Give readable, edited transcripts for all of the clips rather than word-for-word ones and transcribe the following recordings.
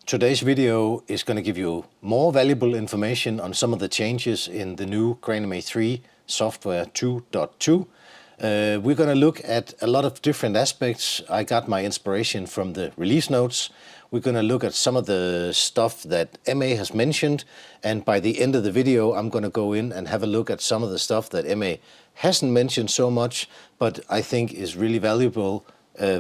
Today's video is going to give you more valuable information on some of the changes in the new GrandMA3 software 2.2. We're going to look at a lot of different aspects. I got my inspiration from the release notes. We're going to look at some of the stuff that MA has mentioned, and by the end of the video I'm going to go in and have a look at some of the stuff that MA hasn't mentioned so much, but I think is really valuable,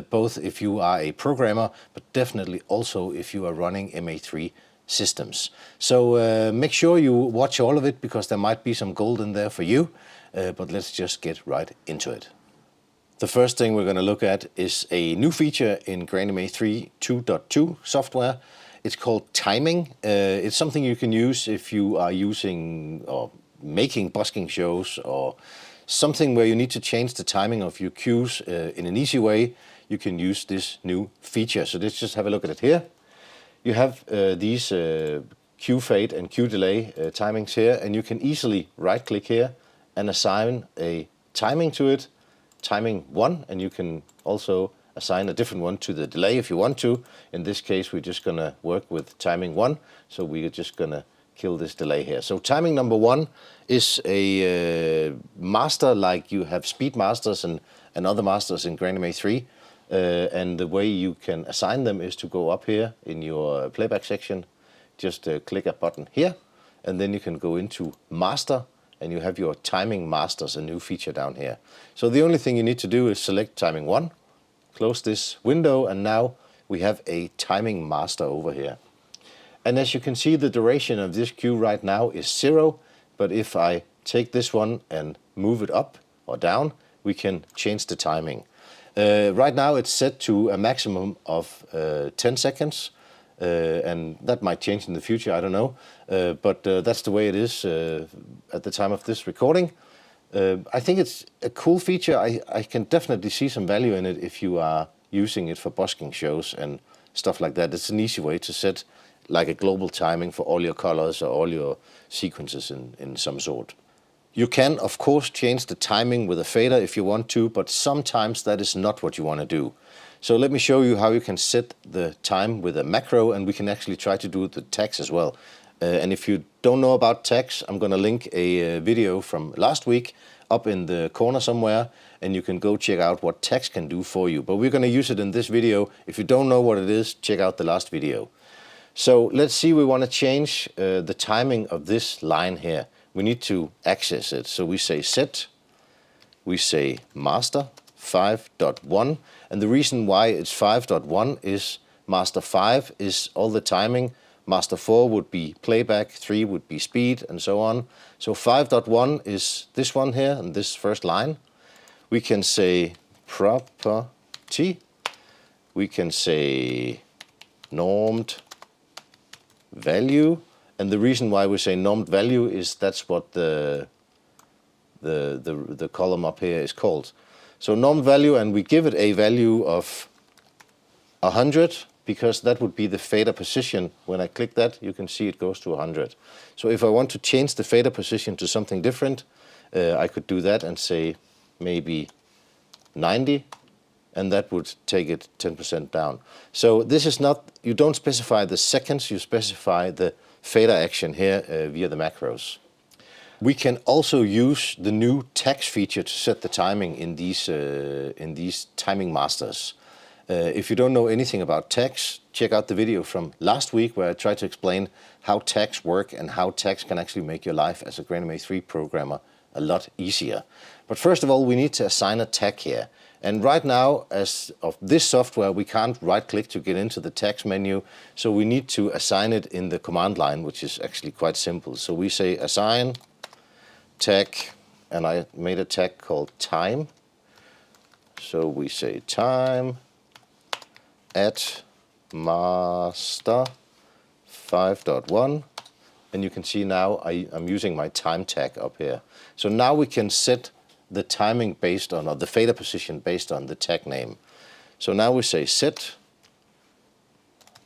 both if you are a programmer, but definitely also if you are running MA3 systems. So make sure you watch all of it, because there might be some gold in there for you, but let's just get right into it. The first thing we're going to look at is a new feature in GrandMA3 2.2 software. It's called timing. It's something you can use if you are using or making busking shows, or something where you need to change the timing of your cues in an easy way. You can use this new feature. So let's just have a look at it here. You have these cue fade and cue delay timings here, and you can easily right click here and assign a timing to it. Timing 1, and you can also assign a different one to the delay if you want to. In this case we're just going to work with timing 1, so we're just going to kill this delay here. So timing number 1 is a master, like you have speed masters and other masters in GrandMA3, and the way you can assign them is to go up here in your playback section, just click a button here, and then you can go into master, and you have your timing masters, a new feature down here. So the only thing you need to do is select timing 1, close this window, and now we have a timing master over here. And as you can see, the duration of this cue right now is 0, but if I take this one and move it up or down, we can change the timing. Right now it's set to a maximum of 10 seconds. And that might change in the future, I don't know, but that's the way it is at the time of this recording. I think it's a cool feature. I can definitely see some value in it if you are using it for busking shows and stuff like that. It's an easy way to set like a global timing for all your colors or all your sequences in some sort. You can of course change the timing with a fader if you want to, but sometimes that is not what you want to do. So let me show you how you can set the time with a macro, and we can actually try to do the tags as well. And if you don't know about tags, I'm going to link a video from last week up in the corner somewhere, and you can go check out what tags can do for you. But we're going to use it in this video. If you don't know what it is, check out the last video. So let's see, we want to change the timing of this line here. We need to access it. So we say set, we say master 5.1, and the reason why it's 5.1 is master 5 is all the timing, master 4 would be playback, 3 would be speed, and so on. So 5.1 is this one here, and this first line. We can say property, we can say normed value, and the reason why we say normed value is that's what the column up here is called. So normed value, and we give it a value of 100, because that would be the fader position. When I click that, you can see it goes to 100. So if I want to change the fader position to something different, I could do that and say maybe 90, and that would take it 10% down. So this is not, you don't specify the seconds, you specify the fader action here via the macros. We can also use the new tags feature to set the timing in these timing masters. If you don't know anything about tags, check out the video from last week where I tried to explain how tags work and how tags can actually make your life as a GrandMA3 programmer a lot easier. But first of all, we need to assign a tag here. And right now, as of this software, we can't right-click to get into the tags menu, so we need to assign it in the command line, which is actually quite simple. So we say assign tag, and I made a tag called time. So we say time at master 5.1, and you can see now I'm using my time tag up here. So now we can set the timing based on, or the fader position based on the tag name. So now we say set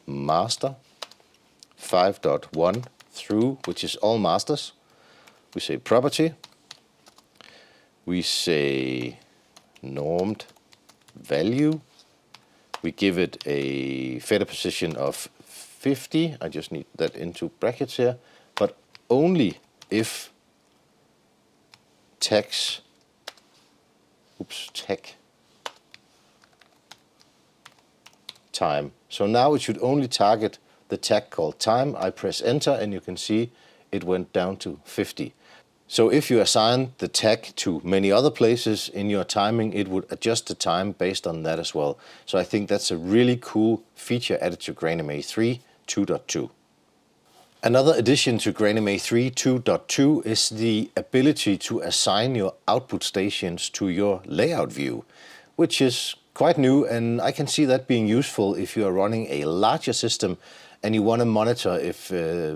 master 5.1 through, which is all masters. We say property, we say normed value, we give it a fader position of 50. I just need that into brackets here, but only if tag time. So now it should only target the tag called time. I press enter and you can see it went down to 50. So if you assign the tag to many other places in your timing, it would adjust the time based on that as well. So I think that's a really cool feature added to GrandMA3 2.2. Another addition to GrandMA3 2.2 is the ability to assign your output stations to your layout view, which is quite new, and I can see that being useful if you are running a larger system and you want to monitor if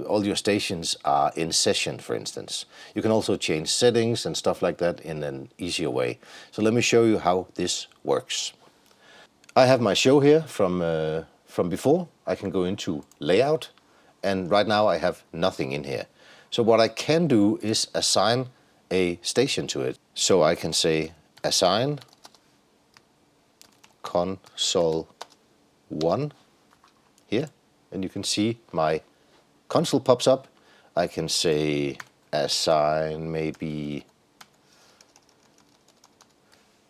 all your stations are in session, for instance. You can also change settings and stuff like that in an easier way. So let me show you how this works. I have my show here from before. I can go into layout, and right now I have nothing in here. So what I can do is assign a station to it. So I can say assign console 1 here, and you can see my console pops up. I can say assign maybe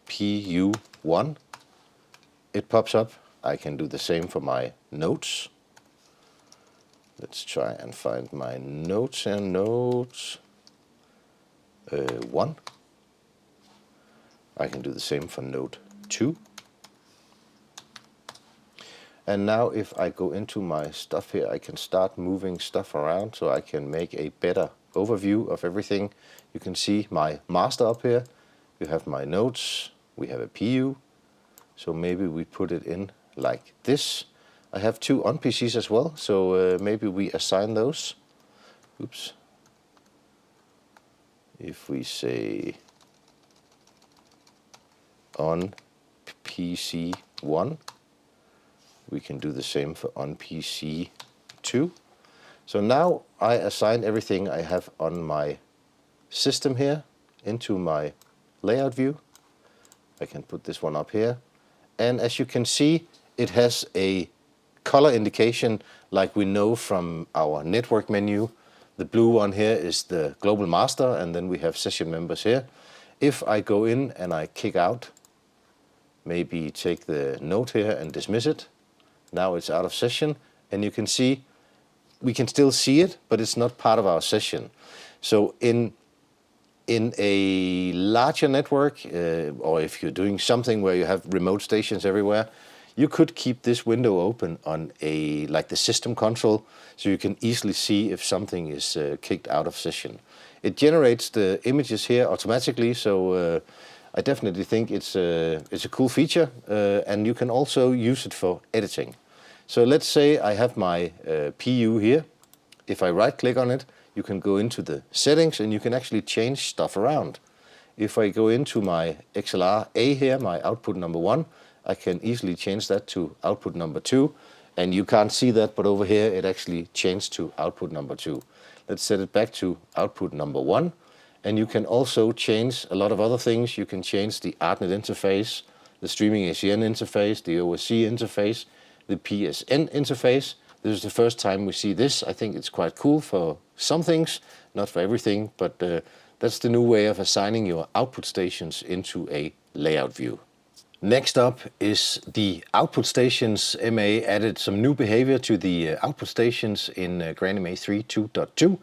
PU1. It pops up. I can do the same for my notes. Let's try and find my notes and notes 1. I can do the same for note 2. And now if I go into my stuff here, I can start moving stuff around so I can make a better overview of everything. You can see my master up here. You have my notes. We have a PU. So maybe we put it in like this. I have 2 onpcs as well, so maybe we assign those. Oops. If we say on PC1, we can do the same for on PC2. So now I assign everything I have on my system here into my layout view. I can put this one up here. And as you can see, it has a color indication like we know from our network menu. The blue one here is the Globemaster, and then we have session members here. If I go in and I kick out, maybe take the note here and dismiss it, now it's out of session, and you can see, we can still see it, but it's not part of our session. So in a larger network, or if you're doing something where you have remote stations everywhere, you could keep this window open on like the system console, so you can easily see if something is kicked out of session. It generates the images here automatically, so I definitely think it's a cool feature, and you can also use it for editing. So let's say I have my PU here. If I right click on it, you can go into the settings and you can actually change stuff around. If I go into my XLR A here, my output number 1, I can easily change that to output number 2. And you can't see that, but over here it actually changed to output number 2. Let's set it back to output number 1. And you can also change a lot of other things. You can change the ArtNet interface, the streaming ACN interface, the OSC interface, the PSN interface. This is the first time we see this. I think it's quite cool for some things, not for everything, but that's the new way of assigning your output stations into a layout view. Next up is the output stations. MA added some new behavior to the output stations in GrandMA3 2.2.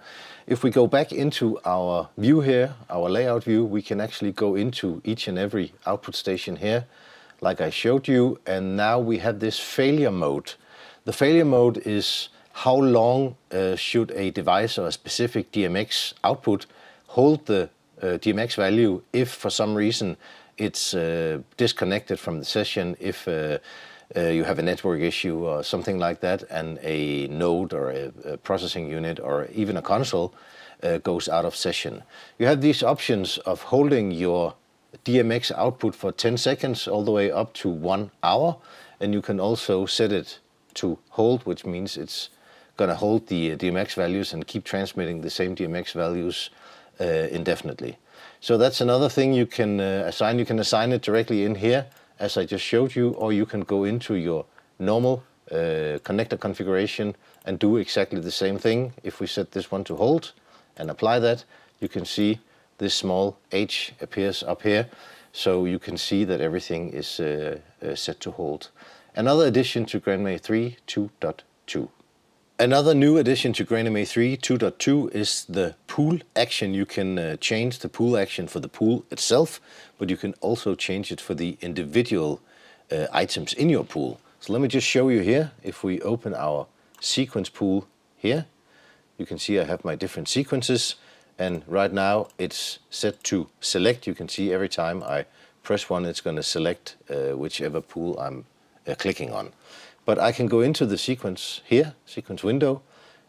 If we go back into our view here, our layout view, we can actually go into each and every output station here, like I showed you, and now we have this failure mode. The failure mode is how long should a device or a specific DMX output hold the DMX value if for some reason it's disconnected from the session, if you have a network issue or something like that, and a node or a processing unit or even a console goes out of session. You have these options of holding your DMX output for 10 seconds all the way up to 1 hour, and you can also set it to hold, which means it's going to hold the DMX values and keep transmitting the same DMX values indefinitely. So that's another thing you can assign. You can assign it directly in here, as I just showed you, or you can go into your normal connector configuration and do exactly the same thing. If we set this one to hold and apply that, you can see this small H appears up here. So you can see that everything is set to hold. Another addition to GrandMA3 2.2. Another new addition to GrandMA3 2.2 is the pool action. You can change the pool action for the pool itself, but you can also change it for the individual items in your pool. So let me just show you here. If we open our sequence pool here, you can see I have my different sequences, and right now it's set to select. You can see every time I press one, it's going to select whichever pool I'm clicking on. But I can go into the sequence here, sequence window,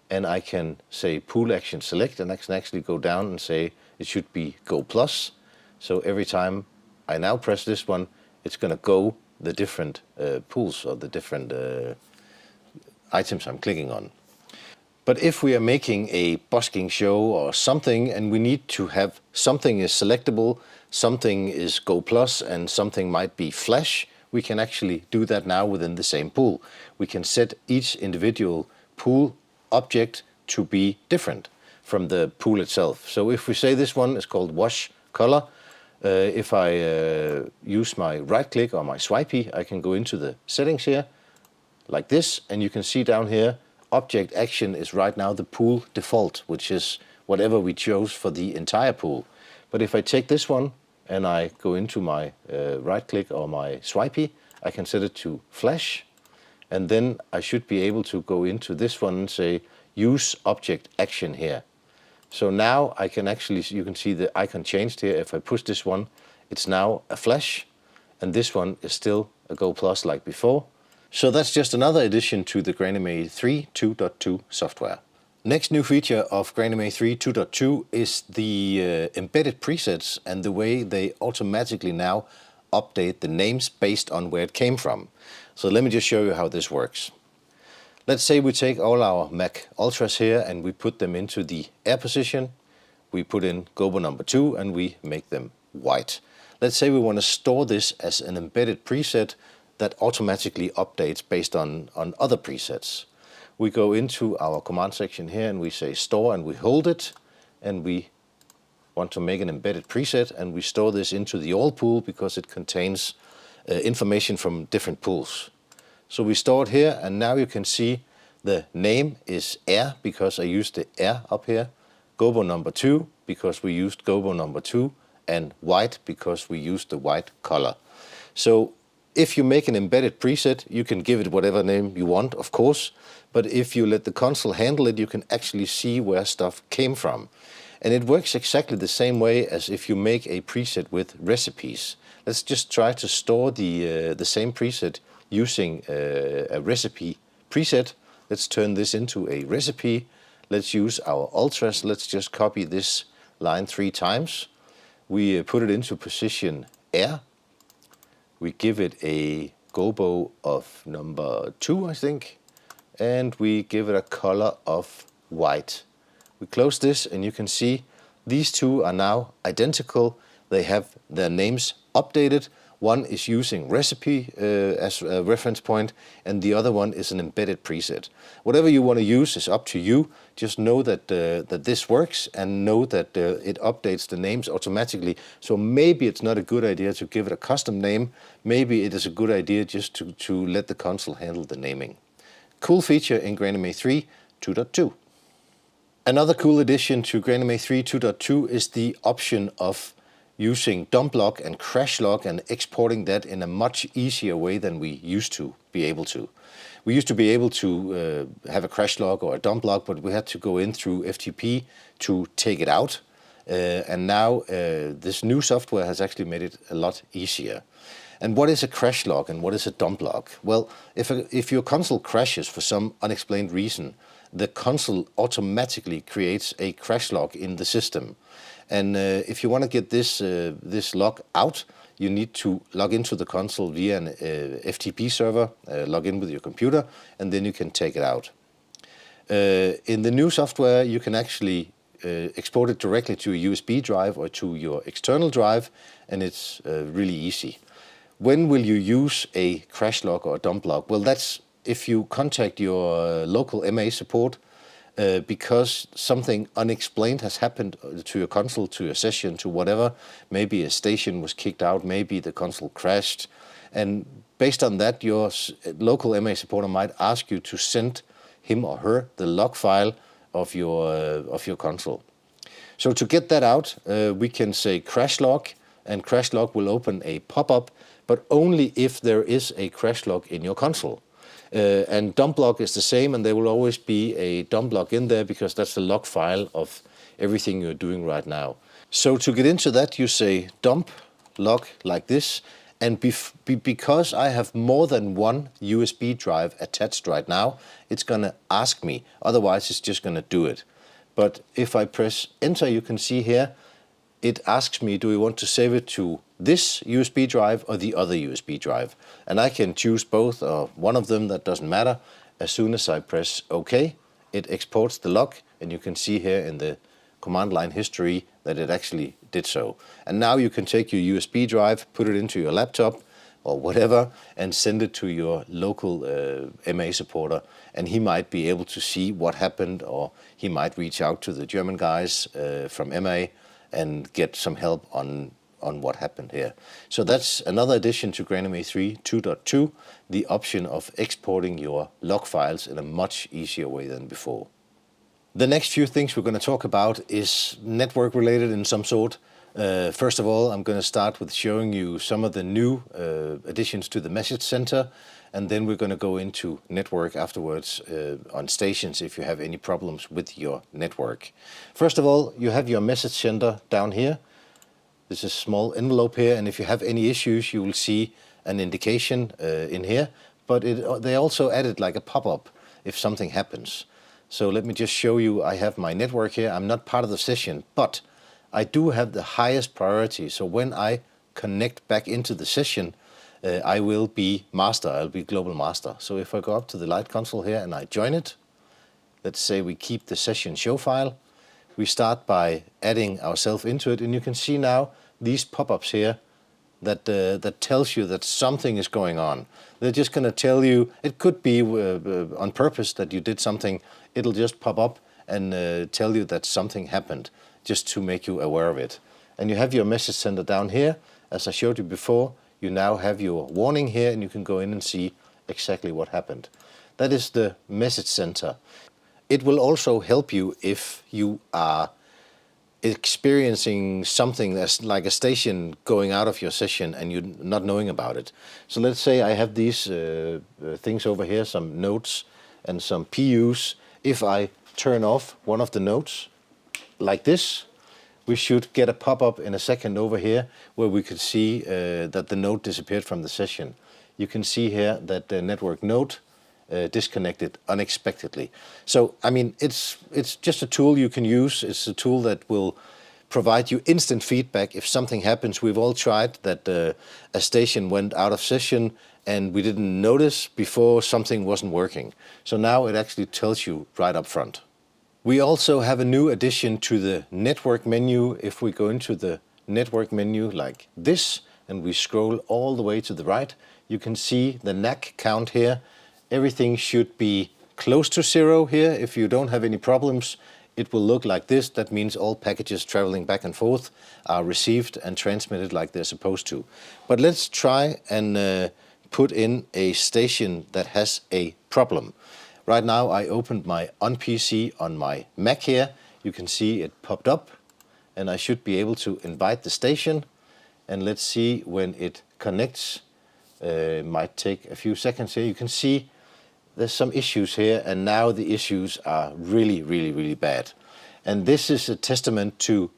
and I can say pool action select, and I can actually go down and say it should be go plus. So every time I now press this one, it's going to go the different pools or the different items I'm clicking on. But if we are making a busking show or something and we need to have something is selectable, something is go plus, and something might be flash, we can actually do that now within the same pool. We can set each individual pool object to be different from the pool itself. So if we say this one is called wash color, if I use my right click or my swipey, I can go into the settings here like this, and you can see down here object action is right now the pool default, which is whatever we chose for the entire pool. But if I take this one and I go into my right click or my swipey, I can set it to flash, and then I should be able to go into this one and say use object action here. So now I can actually, you can see the icon changed here. If I push this one, it's now a flash, and this one is still a go plus like before. So that's just another addition to the GrandMA3 2.2 software. Next new feature of GrandMA3 2.2 is the embedded presets and the way they automatically now update the names based on where it came from. So let me just show you how this works. Let's say we take all our Mac Ultras here and we put them into the air position. We put in Gobo number 2 and we make them white. Let's say we want to store this as an embedded preset that automatically updates based on other presets. We go into our command section here and we say store, and we hold it, and we want to make an embedded preset, and we store this into the all pool because it contains information from different pools. So we store it here, and now you can see the name is air because I used the air up here, Gobo number 2 because we used Gobo number 2, and white because we used the white color. So if you make an embedded preset, you can give it whatever name you want, of course, but if you let the console handle it, you can actually see where stuff came from. And it works exactly the same way as if you make a preset with recipes. Let's just try to store the same preset using a recipe preset. Let's turn this into a recipe. Let's use our ultras. Let's just copy this line 3 times. We put it into position air. We give it a Gobo of number 2, I think, and we give it a color of white. We close this, and you can see these two are now identical. They have their names updated. One is using recipe as a reference point, and the other one is an embedded preset. Whatever you want to use is up to you. Just know that this works, and know that it updates the names automatically. So maybe it's not a good idea to give it a custom name. Maybe it is a good idea just to let the console handle the naming. Cool feature in GrandMA3 2.2. Another cool addition to GrandMA3 2.2 is the option of using Dumplog and CrashLog and exporting that in a much easier way than we used to be able to. We used to be able to have a CrashLog or a Dumplog, but we had to go in through FTP to take it out. And now this new software has actually made it a lot easier. And what is a CrashLog and what is a Dumplog? Well, if your console crashes for some unexplained reason, the console automatically creates a CrashLog in the system. And if you want to get this log out, you need to log into the console via an FTP server, log in with your computer, and then you can take it out. In the new software, you can actually export it directly to a USB drive or to your external drive, and it's really easy. When will you use a CrashLog or a Dumplog? Well, that's if you contact your local MA support because something unexplained has happened to your console, to your session, to whatever. Maybe a station was kicked out, maybe the console crashed. And based on that, your local MA supporter might ask you to send him or her the log file of your console. So to get that out, we can say CrashLog, and CrashLog will open a pop-up, but only if there is a CrashLog in your console. And Dumplog is the same, and there will always be a Dumplog in there because that's the log file of everything you're doing right now. So to get into that, you say dump log like this, and because I have more than one USB drive attached right now, it's going to ask me. Otherwise, it's just going to do it. But if I press enter, you can see here, it asks me, do we want to save it to this USB drive or the other USB drive? And I can choose both or one of them, that doesn't matter. As soon as I press OK, it exports the log, and you can see here in the command line history that it actually did so. And now you can take your USB drive, put it into your laptop or whatever, and send it to your local MA supporter, and he might be able to see what happened, or he might reach out to the German guys from MA and get some help on what happened here. So that's another addition to GrandMA3 2.2, the option of exporting your log files in a much easier way than before. The next few things we're going to talk about is network related in some sort. First of all, I'm going to start with showing you some of the new additions to the message center, and then we're going to go into network afterwards on stations if you have any problems with your network. First of all, you have your message center down here. This is a small envelope here, and if you have any issues, you will see an indication in here, but they also added like a pop-up if something happens. So let me just show you, I have my network here. I'm not part of the session, but I do have the highest priority. So when I connect back into the session, I will be master, I'll be global master. So if I go up to the light console here and I join it, let's say we keep the session show file. We start by adding ourselves into it, and you can see now these pop-ups here that tells you that something is going on. They're just going to tell you, it could be on purpose that you did something. It'll just pop up and tell you that something happened, just to make you aware of it. And you have your message center down here. As I showed you before, you now have your warning here, and you can go in and see exactly what happened. That is the message center. It will also help you if you are experiencing something that's like a station going out of your session and you're not knowing about it. So let's say I have these things over here, some nodes and some PUs. If I turn off one of the nodes like this, we should get a pop-up in a second over here where we could see that the node disappeared from the session. You can see here that the network node disconnected unexpectedly. So, I mean, it's just a tool you can use. It's a tool that will provide you instant feedback if something happens. We've all tried that a station went out of session and we didn't notice before something wasn't working. So now it actually tells you right up front. We also have a new addition to the network menu. If we go into the network menu like this and we scroll all the way to the right, you can see the Nack count here. Everything should be close to 0 here. If you don't have any problems, it will look like this. That means all packages traveling back and forth are received and transmitted like they're supposed to. But let's try and put in a station that has a problem. Right now I opened my onpc on my Mac here. You can see it popped up, and I should be able to invite the station. And let's see when it connects. It might take a few seconds here. You can see there's some issues here, and now the issues are really, really, really bad. And this is a testament to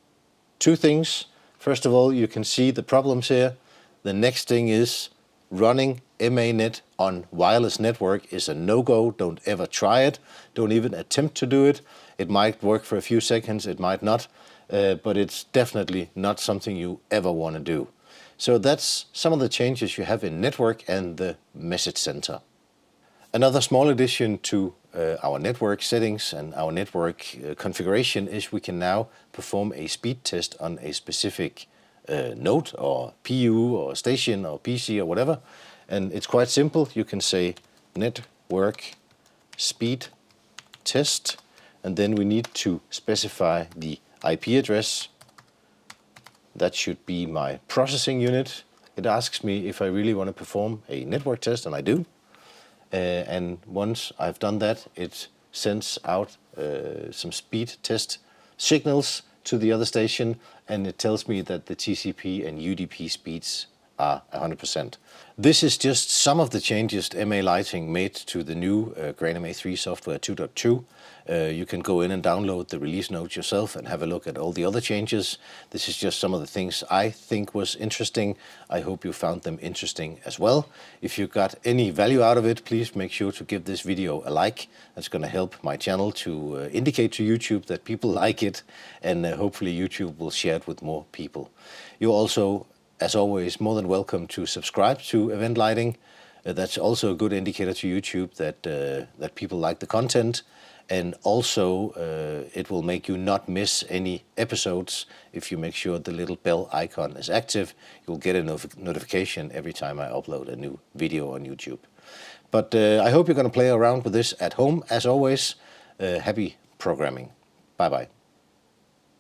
two things. First of all, you can see the problems here. The next thing is running MANet on wireless network is a no-go. Don't ever try it. Don't even attempt to do it. It might work for a few seconds, it might not, but it's definitely not something you ever want to do. So that's some of the changes you have in network and the message center. Another small addition to our network settings and our network configuration is we can now perform a speed test on a specific node or PU or station or PC or whatever. And it's quite simple. You can say net work speed test, and then we need to specify the IP address. That should be my processing unit. It asks me if I really want to perform a network test, and I do. And once I've done that, it sends out some speed test signals to the other station, and it tells me that the TCP and UDP speeds are 100%. This is just some of the changes MA Lighting made to the new GrandMA3 software 2.2. You can go in and download the release notes yourself and have a look at all the other changes. This is just some of the things I think was interesting. I hope you found them interesting as well. If you got any value out of it, please make sure to give this video a like. That's going to help my channel to indicate to YouTube that people like it, and hopefully YouTube will share it with more people. You're also, as always, more than welcome to subscribe to Event Lighting. That's also a good indicator to YouTube that people like the content. And also, it will make you not miss any episodes. If you make sure the little bell icon is active, you'll get a notification every time I upload a new video on YouTube. But I hope you're going to play around with this at home. As always, happy programming. Bye-bye.